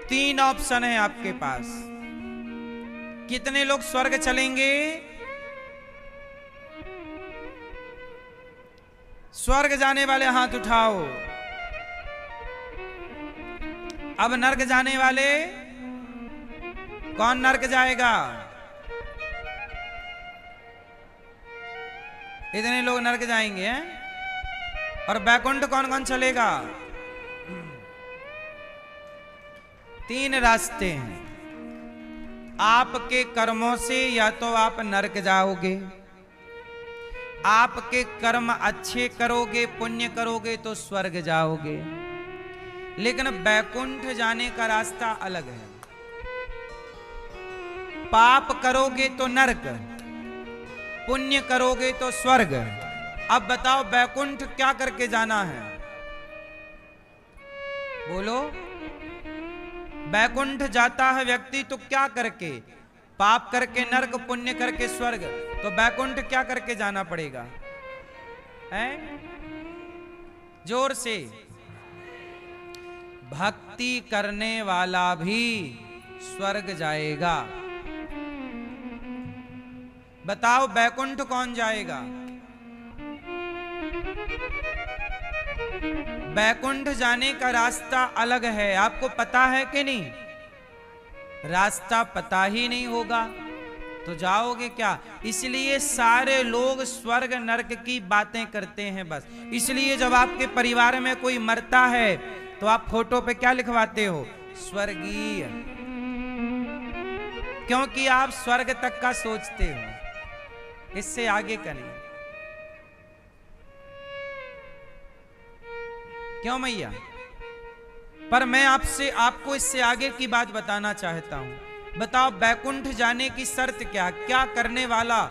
तीन ऑप्शन है आपके पास। कितने लोग स्वर्ग चलेंगे? स्वर्ग जाने वाले हाथ उठाओ। अब नरक जाने वाले, कौन नरक जाएगा? इतने लोग नरक जाएंगे हैं? और बैकुंठ कौन कौन चलेगा? तीन रास्ते हैं। आपके कर्मों से या तो आप नरक जाओगे, आपके कर्म अच्छे करोगे, पुण्य करोगे तो स्वर्ग जाओगे। लेकिन बैकुंठ जाने का रास्ता अलग है। पाप करोगे तो नरक, पुण्य करोगे तो स्वर्ग। अब बताओ बैकुंठ क्या करके जाना है? बोलो। बैकुंठ जाता है व्यक्ति तो क्या करके? पाप करके नरक, पुण्य करके स्वर्ग। तो बैकुंठ क्या करके जाना पड़ेगा? हैं? जोर से। भक्ति करने वाला भी स्वर्ग जाएगा। बताओ बैकुंठ कौन जाएगा? बैकुंठ जाने का रास्ता अलग है। आपको पता है कि नहीं? रास्ता पता ही नहीं होगा तो जाओगे क्या? इसलिए सारे लोग स्वर्ग नरक की बातें करते हैं बस। इसलिए जब आपके परिवार में कोई मरता है तो आप फोटो पे क्या लिखवाते हो? स्वर्गीय। क्योंकि आप स्वर्ग तक का सोचते हो, इससे आगे का नहीं। क्यों मैया? पर मैं आपको इससे आगे की बात बताना चाहता हूं। बताओ बैकुंठ जाने की शर्त क्या? क्या करने वाला,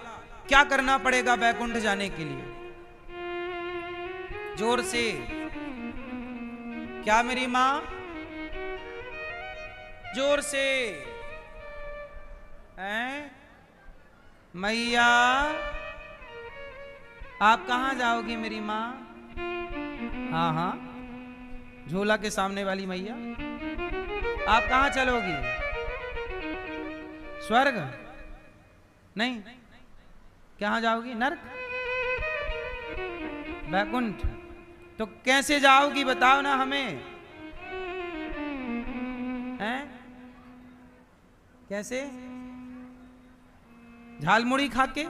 क्या करना पड़ेगा बैकुंठ जाने के लिए? जोर से। क्या मेरी मां? जोर से। हैं? मैया आप कहां जाओगी मेरी मां? हाँ हाँ, झोला के सामने वाली मैया। आप कहां चलोगी? स्वर्ग नहीं, कहां जाओगी? नरक, बैकुंठ। तो कैसे जाओगी बताओ ना हमें। हैं? कैसे? झाल मुड़ी खा के?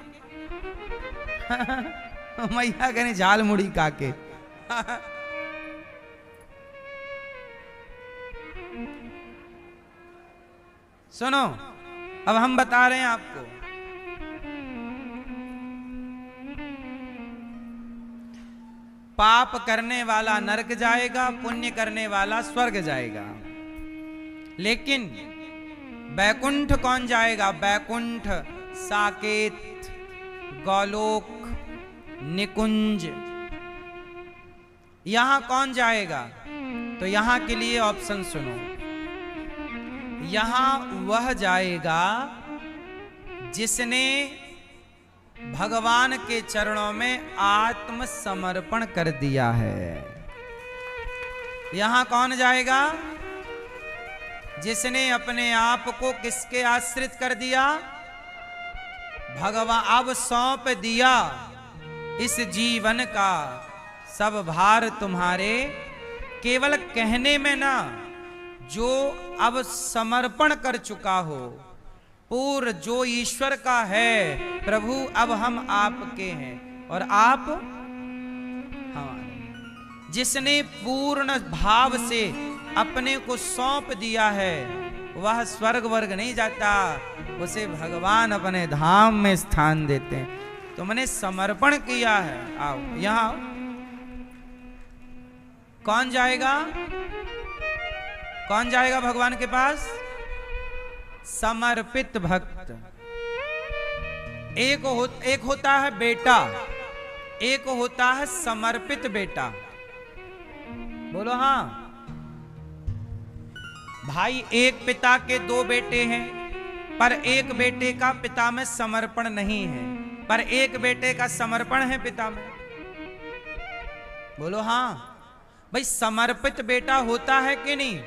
मैया कहने झाल मुड़ी खा के। सुनो, अब हम बता रहे हैं आपको। पाप करने वाला नरक जाएगा, पुण्य करने वाला स्वर्ग जाएगा। लेकिन बैकुंठ कौन जाएगा? बैकुंठ, साकेत, गोलोक, निकुंज, यहां कौन जाएगा? तो यहां के लिए ऑप्शन सुनो। यहां वह जाएगा जिसने भगवान के चरणों में आत्मसमर्पण कर दिया है। यहां कौन जाएगा? जिसने अपने आप को किसके आश्रित कर दिया? भगवान। अब सौंप दिया इस जीवन का सब भार तुम्हारे। केवल कहने में ना, जो अब समर्पण कर चुका हो, पूर्ण जो ईश्वर का है, प्रभु अब हम आपके हैं और आप हमारे। जिसने पूर्ण भाव से अपने को सौंप दिया है वह स्वर्ग वर्ग नहीं जाता, उसे भगवान अपने धाम में स्थान देते हैं। तुमने समर्पण किया है, आओ यहां आओ। कौन जाएगा? कौन जाएगा भगवान के पास? समर्पित भक्त। एक होता है बेटा, एक होता है समर्पित बेटा। बोलो हाँ। भाई एक पिता के दो बेटे हैं, पर एक बेटे का पिता में समर्पण नहीं है, पर एक बेटे का समर्पण है पिता में। बोलो हाँ। भाई समर्पित बेटा होता है कि नहीं?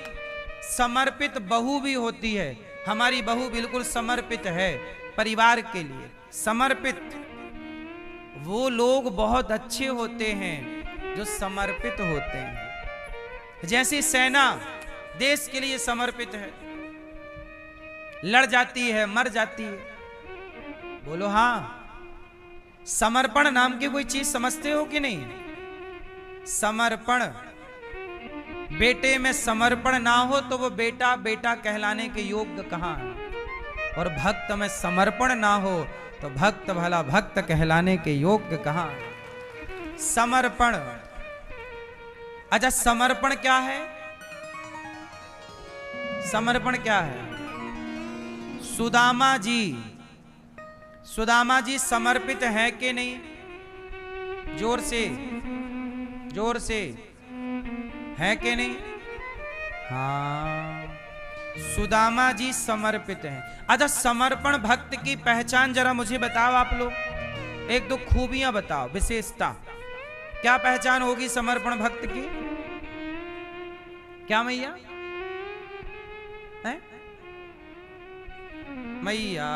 समर्पित बहू भी होती है। हमारी बहू बिल्कुल समर्पित है परिवार के लिए, समर्पित। वो लोग बहुत अच्छे होते हैं जो समर्पित होते हैं। जैसी सेना देश के लिए समर्पित है, लड़ जाती है, मर जाती है। बोलो हाँ। समर्पण नाम की कोई चीज समझते हो कि नहीं? समर्पण, बेटे में समर्पण ना हो तो वो बेटा बेटा कहलाने के योग्य कहां है। और भक्त में समर्पण ना हो तो भक्त भला भक्त कहलाने के योग्य कहां है। समर्पण। अच्छा, समर्पण क्या है? समर्पण क्या है? सुदामा जी समर्पित है कि नहीं? जोर से है कि नहीं? हाँ, सुदामा जी समर्पित हैं। अच्छा, समर्पण भक्त की पहचान जरा मुझे बताओ आप लोग, एक दो खूबियां बताओ, विशेषता। क्या पहचान होगी समर्पण भक्त की? क्या मैया है? मैया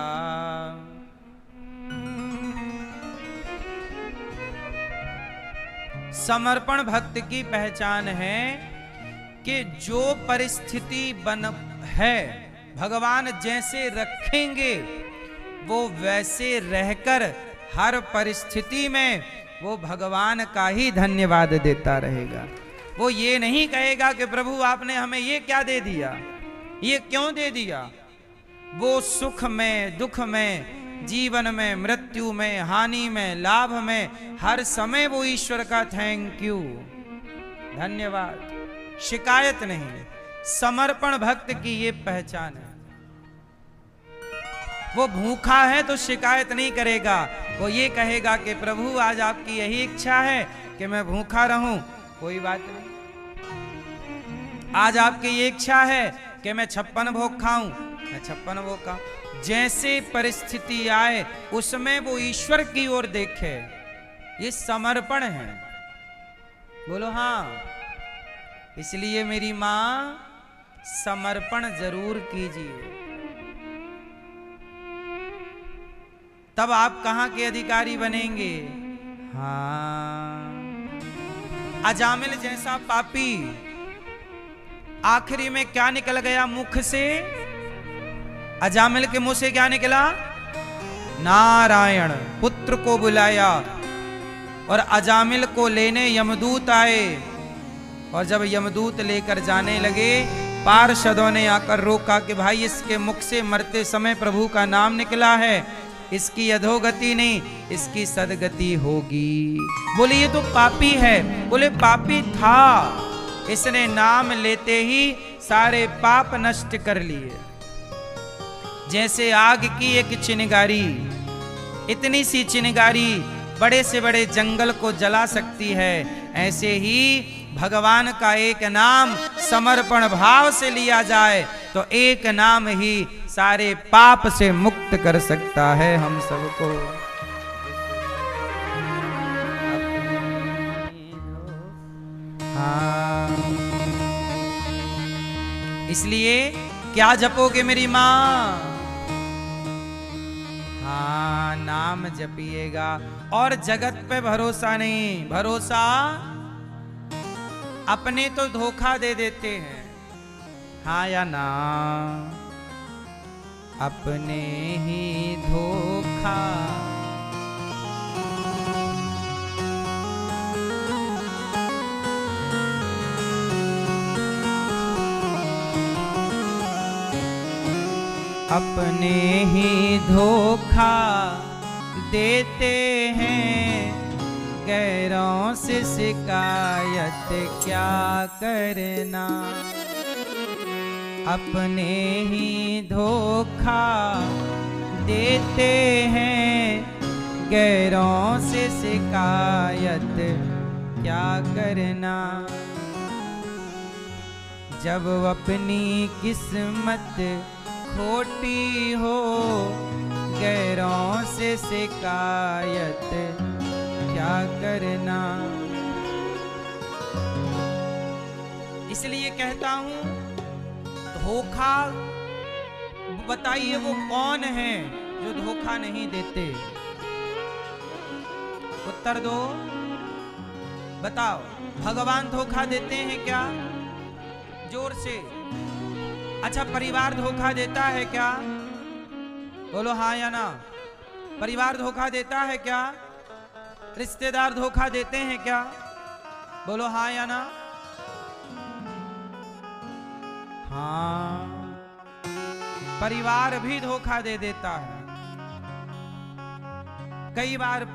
समर्पण भक्त की पहचान है कि जो परिस्थिति बन है भगवान जैसे रखेंगे वो वैसे रहकर हर परिस्थिति में वो भगवान का ही धन्यवाद देता रहेगा। वो ये नहीं कहेगा कि प्रभु आपने हमें ये क्या दे दिया, ये क्यों दे दिया। वो सुख में, दुख में, जीवन में, मृत्यु में, हानि में, लाभ में, हर समय वो ईश्वर का थैंक यू, धन्यवाद, शिकायत नहीं। समर्पण भक्त की ये पहचान है। वो भूखा है तो शिकायत नहीं करेगा, वो ये कहेगा कि प्रभु आज आपकी यही इच्छा है कि मैं भूखा रहूं, कोई बात नहीं। आज आपकी ये इच्छा है कि मैं 56 भोग खाऊं, मैं 56 भोग खाऊं। जैसे परिस्थिति आए उसमें वो ईश्वर की ओर देखे, ये समर्पण है। बोलो हाँ। इसलिए मेरी मां समर्पण जरूर कीजिए, तब आप कहां के अधिकारी बनेंगे। हाँ, अजामिल जैसा पापी आखिरी में क्या निकल गया मुख से? अजामिल के मुंह से क्या निकला? नारायण। पुत्र को बुलाया और अजामिल को लेने यमदूत आए, और जब यमदूत लेकर जाने लगे पार्षदों ने आकर रोका कि भाई इसके मुख से मरते समय प्रभु का नाम निकला है, इसकी अधोगति नहीं, इसकी सदगति होगी। बोले ये तो पापी है। बोले पापी था, इसने नाम लेते ही सारे पाप नष्ट कर लिए। जैसे आग की एक चिनगारी, इतनी सी चिनगारी बड़े से बड़े जंगल को जला सकती है, ऐसे ही भगवान का एक नाम समर्पण भाव से लिया जाए तो एक नाम ही सारे पाप से मुक्त कर सकता है हम सबको। हाँ, इसलिए क्या जपोगे मेरी मां? हाँ, नाम जपिएगा। और जगत पे भरोसा नहीं, भरोसा अपने तो धोखा दे देते हैं। हाँ या ना? अपने ही धोखा। अपने ही धोखा देते हैं, गैरों से शिकायत क्या करना। अपने ही धोखा देते हैं, गैरों से शिकायत क्या करना। जब अपनी किस्मत खोटी हो, गैरों से शिकायत क्या करना। इसलिए कहता हूं धोखा बताइए वो कौन है जो धोखा नहीं देते? उत्तर दो, बताओ। भगवान धोखा देते हैं क्या? जोर से। अच्छा, परिवार धोखा देता है क्या? बोलो हाँ या ना। परिवार धोखा देता है क्या? रिश्तेदार धोखा देते हैं क्या? बोलो हाँ या ना। हाँ, परिवार भी धोखा दे देता है। कई बार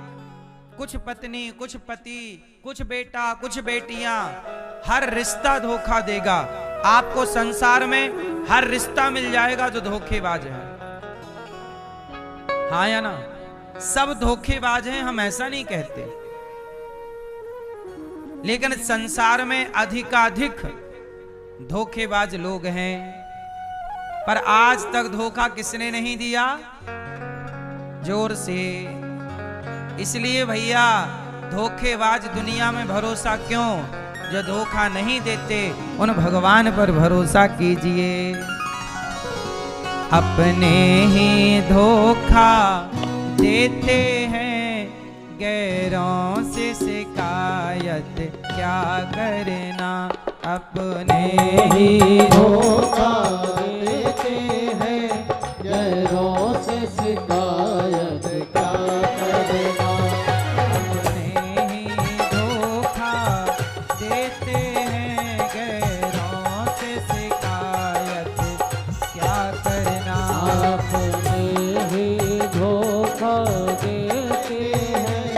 कुछ पत्नी, कुछ पति, कुछ बेटा, कुछ बेटियां, हर रिश्ता धोखा देगा। आपको संसार में हर रिश्ता मिल जाएगा जो धोखेबाज है। हाँ या ना? सब धोखेबाज हैं, हम ऐसा नहीं कहते, लेकिन संसार में अधिकाधिक धोखेबाज लोग हैं। पर आज तक धोखा किसने नहीं दिया? जोर से। इसलिए भैया, धोखेबाज दुनिया में भरोसा क्यों? जो धोखा नहीं देते उन भगवान पर भरोसा कीजिए। अपने ही धोखा देते हैं, गैरों से शिकायत क्या करना। अपने ही धोखा देते हैं, गैरों से शिकायत क्या करना। अपने ही धोखा देते हैं, गैरों से शिकायत क्या करना। अपने ही धोखा देते हैं,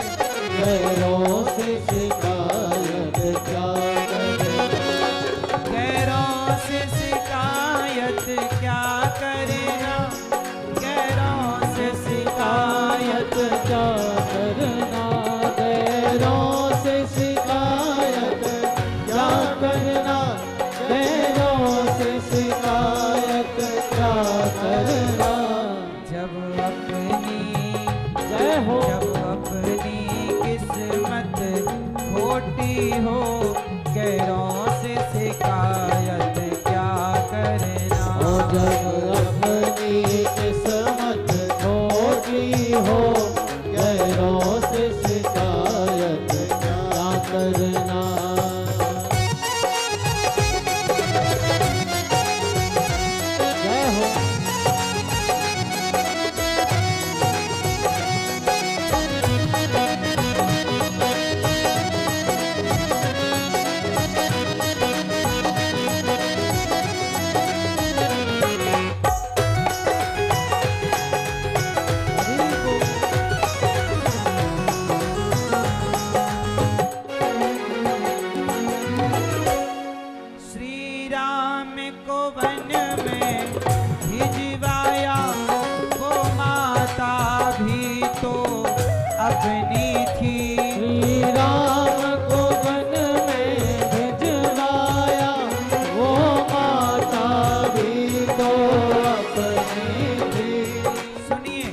गैरों से शिकायत क्या करना। गैरों से शिकायत क्या करना। गैरों से शिकायत क्या करना। गैरों से शिकायत क्या करना। गैरों से शिकायत क्या करना। जब अपनी जय हो, जब अपनी किस्मत खोटी हो, गैरों से शिकायत क्या करना। जब अपनी किस्मत खोटी हो, गैरों से शिकायत क्या करना। जय हो। श्री राम को वन में भिजवाया, वो माता भी तो अपनी थी। श्री राम को वन में भिजवाया, वो माता भी तो अपनी थी। सुनिए,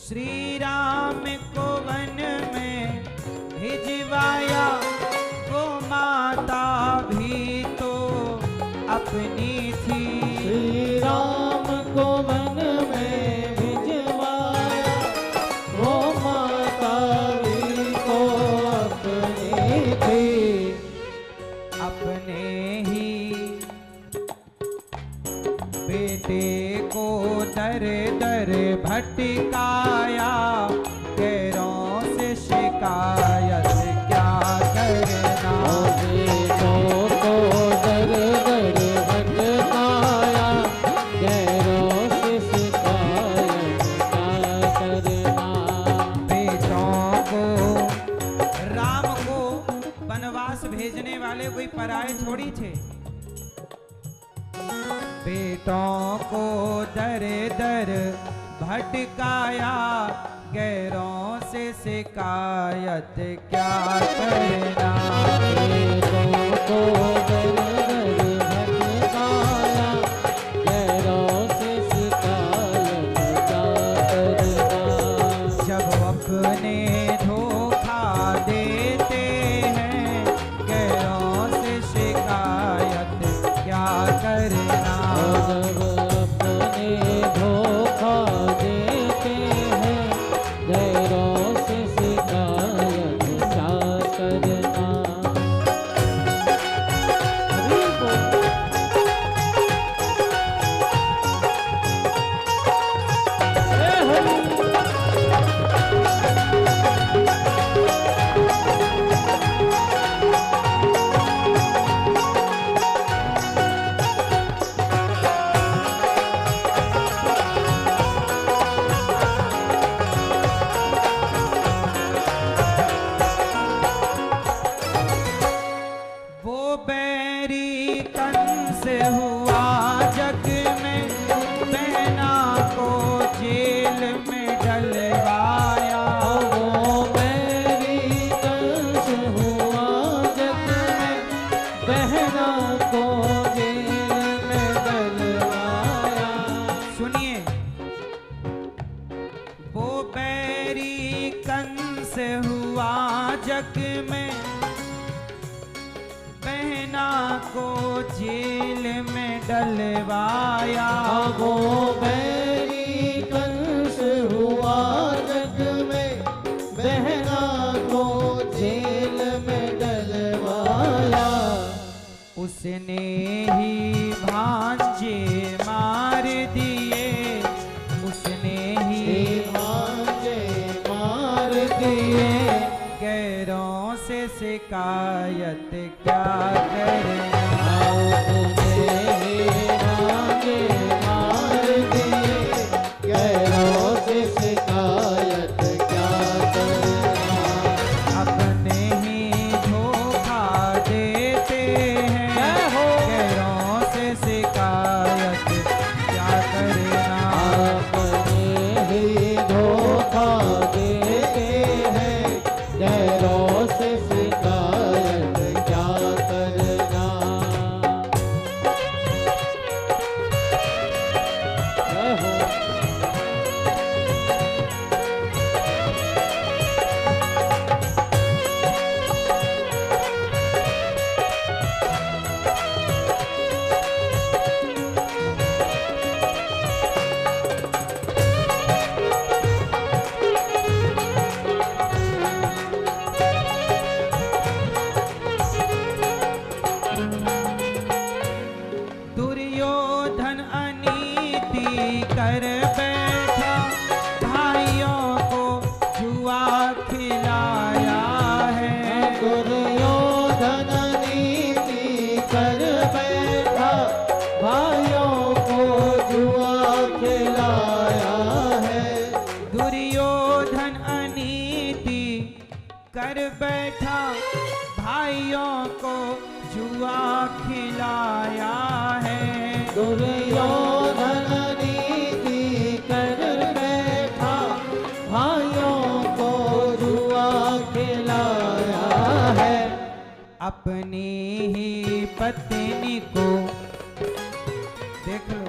श्री राम को वन में भिजवाया, वो माता भी तो अपनी थी। श्री राम को वन में भिजवाया, वो माता भी तो अपनी थी। अपने ही बेटे को दर दर भटकाया, गैरों से शिकायत क्या करना। बेटों को दर दर भटकाया, गैरों से शिकायत क्या करना। बेटों को, राम को वनवास भेजने वाले कोई पराये थोड़ी थे। बेटों को दर दर भटकाया, गैरों से शिकायत क्या करना। बेटों को दर दर भटकाया, गैरों से शिकायत क्या करना। जब अपने धोखा देते हैं, गैरों से शिकायत क्या करना। अपने धोखा देते हैं, गैरों से शिकायत क्या करना। वो बैरी कंस हुआ जग में, बहना को जेल में डलवाया। वो बैरी कंस हुआ जग में, बहना को जेल में डलवाया। सुनिए, वो बैरी कंस हुआ जग में, बहना को जेल में डलवाया। वो बैरी कंस हुआ जग में, बहना को जेल में डलवाया। उसने ही भांजे मार दिए, उसने ही भांजे मार दिए। गैरों से शिकायत क्या करना। भांजे मार दिए, गैरों से शिकायत क्या करना। अपने ही धोखा देते हैं, गैरों से शिकायत क्या करना। अपने ही धोखा देते हैं, गैरों से शिकायत क्या करना। जय हो। दुर्योधन अनीति कर बैठा, भाइयों को जुआ खिलाया है। दुर्योधन नीति कर बैठा, भाइयों को जुआ खिलाया है। दुर्योधन अनीति कर बैठा, भाइयों को जुआ खिलाया है। दुर्योधन नीति कर बैठा, भाइयों को जुआ खिलाया है। अपनी ही पत्नी को देख लो,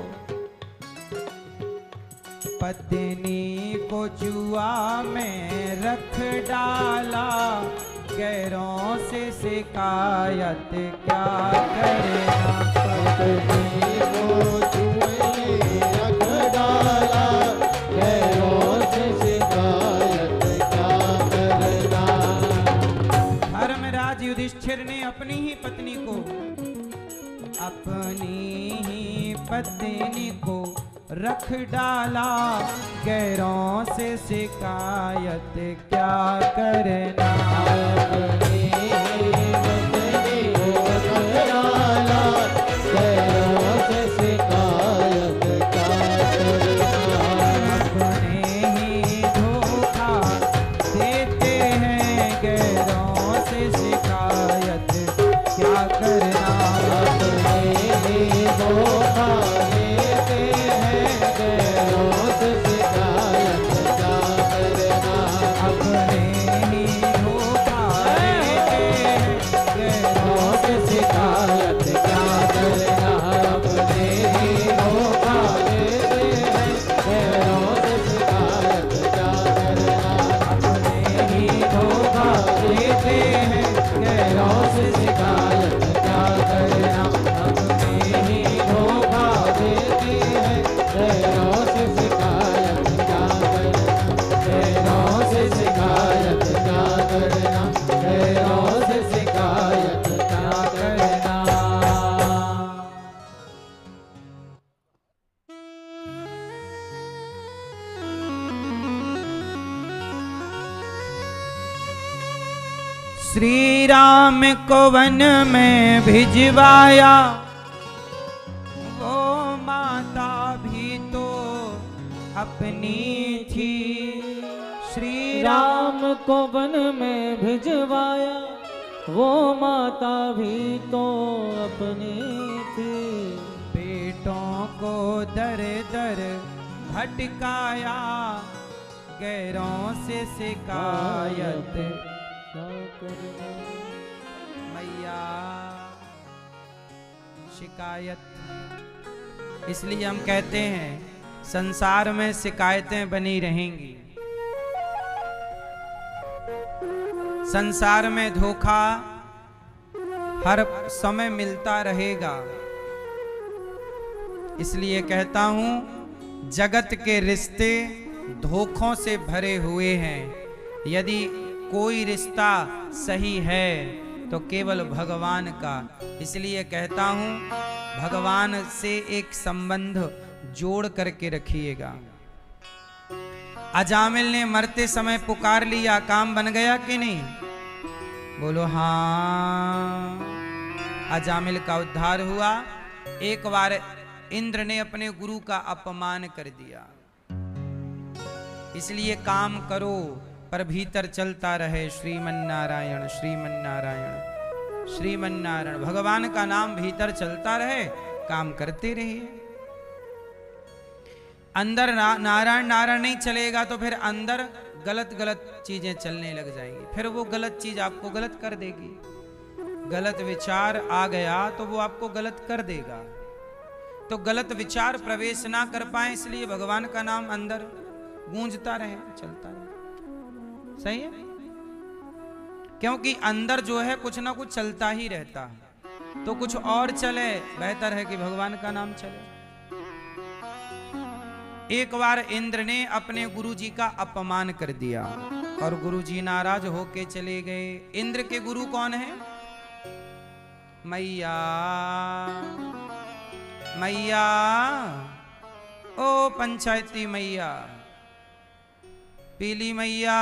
पत्नी को जुआ में रख डाला, गैरों से शिकायत क्या करना। पत्नी को जुए रख डाला, गैरों से शिकायत क्या करना। धर्मराज युधिष्ठिर ने अपनी ही पत्नी को रख डाला, गैरों से शिकायत क्या करना। अपनी पत्नी को रख डाला, गैरों से शिकायत क्या करना। अपने ही धोखा देते हैं, गैरों से शिकायत क्या करना। अपने ही धोखा देते हैं, गैरों से शिकायत क्या करना। अपने ही धोखा देते हैं, गैरों से शिकायत क्या करना। अपने ही धोखा देते हैं, गैरों से शिकायत क्या करना। अपने ही धोखा देते हैं, गैरों से शिकायत क्या करना। अपने ही धोखा श्री राम को वन में भिजवाया, वो माता भी तो अपनी थी। श्री राम को वन में भिजवाया, वो माता भी तो अपनी थी। बेटों को दर दर भटकाया, गैरों से शिकायत क्या करना। मैया शिकायत। इसलिए हम कहते हैं संसार में शिकायतें बनी रहेंगी, संसार में धोखा हर समय मिलता रहेगा। इसलिए कहता हूं जगत के रिश्ते धोखों से भरे हुए हैं। यदि कोई रिश्ता सही है तो केवल भगवान का। इसलिए कहता हूं भगवान से एक संबंध जोड़ करके रखिएगा। अजामिल ने मरते समय पुकार लिया, काम बन गया कि नहीं? बोलो हाँ। अजामिल का उद्धार हुआ। एक बार इंद्र ने अपने गुरु का अपमान कर दिया। इसलिए काम करो पर भीतर चलता रहे श्रीमन नारायण श्रीमन नारायण श्रीमन नारायण। भगवान का नाम भीतर चलता रहे, काम करते रहिए। अंदर नारायण नारायण नहीं चलेगा तो फिर अंदर गलत गलत चीजें चलने लग जाएंगी। फिर वो गलत चीज आपको गलत कर देगी। गलत विचार आ गया तो वो आपको गलत कर देगा। तो गलत विचार प्रवेश ना कर पाए, इसलिए भगवान का नाम अंदर गूंजता रहे, चलता रहे। सही है? क्योंकि अंदर जो है कुछ ना कुछ चलता ही रहता है। तो कुछ और चले, बेहतर है कि भगवान का नाम चले। एक बार इंद्र ने अपने गुरुजी का अपमान कर दिया और गुरुजी नाराज होके चले गए। इंद्र के गुरु कौन है? मैया। मैया, ओ पंचायती मैया, पीली मैया,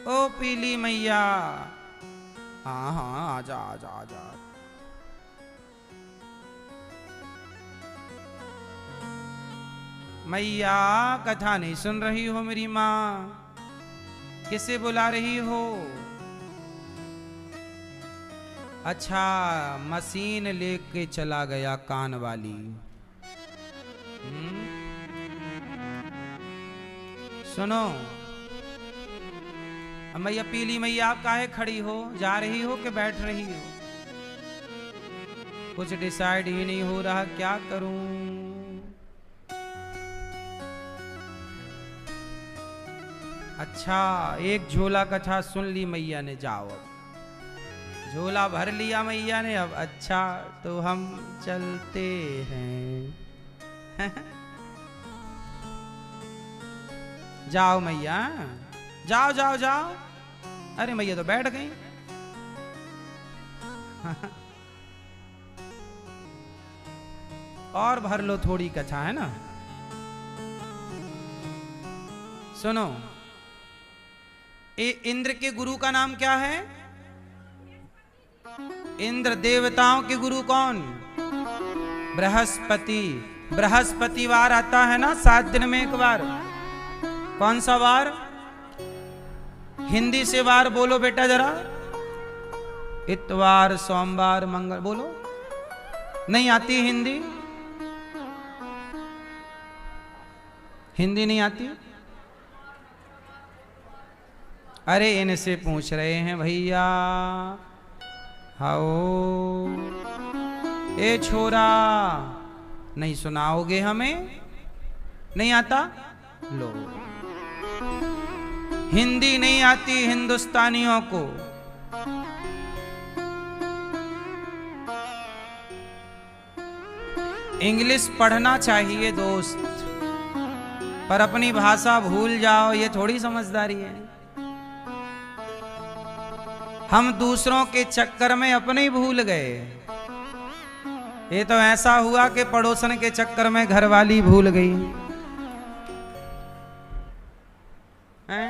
ओ पीली मैया। हाँ हाँ, आजा आजा आजा। मैया, कथा नहीं सुन रही हो मेरी माँ? किसे बुला रही हो? अच्छा, मशीन लेके चला गया कान वाली। सुनो मैया, पीली मैया, आप काहे खड़ी हो? जा रही हो कि बैठ रही हो? कुछ डिसाइड ही नहीं हो रहा, क्या करूं? अच्छा, एक झोला कथा सुन ली मैया ने, जाओ। झोला भर लिया मैया ने अब। अच्छा, तो हम चलते हैं। जाओ मैया, जाओ जाओ जाओ। अरे मैया तो बैठ गई। और भर लो थोड़ी कथा, है ना? सुनो, इंद्र के गुरु का नाम क्या है? इंद्र देवताओं के गुरु कौन? बृहस्पति। बृहस्पति वार आता है ना 7 दिन में एक बार। कौन सा वार? हिंदी से वार बोलो बेटा जरा। इतवार, सोमवार, मंगल। बोलो, नहीं आती हिंदी? हिंदी नहीं आती? अरे इनसे पूछ रहे हैं भैया। हाओ, ए छोरा, नहीं सुनाओगे हमें? नहीं आता? लो, हिंदी नहीं आती हिंदुस्तानियों को। इंग्लिश पढ़ना चाहिए दोस्त, पर अपनी भाषा भूल जाओ, ये थोड़ी समझदारी है। हम दूसरों के चक्कर में अपने ही भूल गए। ये तो ऐसा हुआ कि पड़ोसन के चक्कर में घरवाली भूल गई हैं?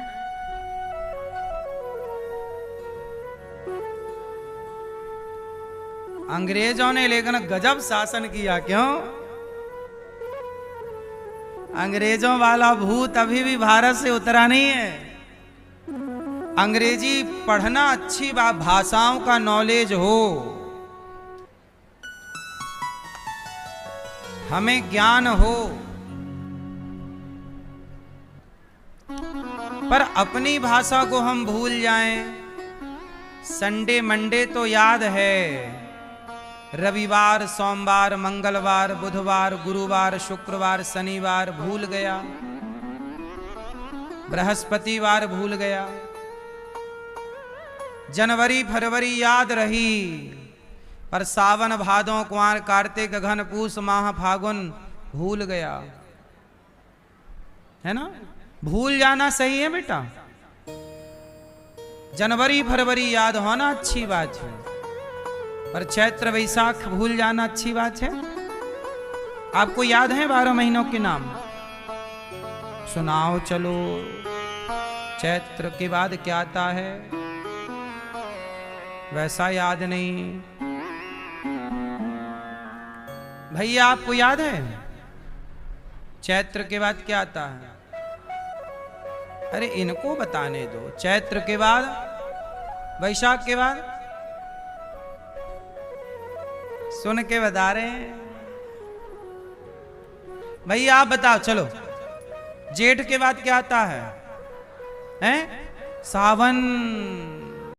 अंग्रेजों ने लेकिन गजब शासन किया, क्यों? अंग्रेजों वाला भूत अभी भी भारत से उतरा नहीं है। अंग्रेजी पढ़ना अच्छी बात, भाषाओं का नॉलेज हो, हमें ज्ञान हो, पर अपनी भाषा को हम भूल जाएं। संडे मंडे तो याद है, रविवार सोमवार मंगलवार बुधवार गुरुवार शुक्रवार शनिवार भूल गया, बृहस्पतिवार भूल गया, जनवरी फरवरी याद रही, पर सावन भादों कुंवर कार्तिक अघन पूस माह फागुन भूल गया, है ना? भूल जाना सही है बेटा, जनवरी फरवरी याद होना अच्छी बात है, पर चैत्र वैशाख भूल जाना अच्छी बात है। आपको याद है 12 महीनों के नाम? सुनाओ चलो। चैत्र के बाद क्या आता है? वैसा याद नहीं। भैया आपको याद है चैत्र के बाद क्या आता है? अरे इनको बताने दो। चैत्र के बाद, वैशाख के बाद, सुन के बता रहे हैं भैया, आप बताओ चलो। जेठ के बाद क्या आता है? हैं? सावन।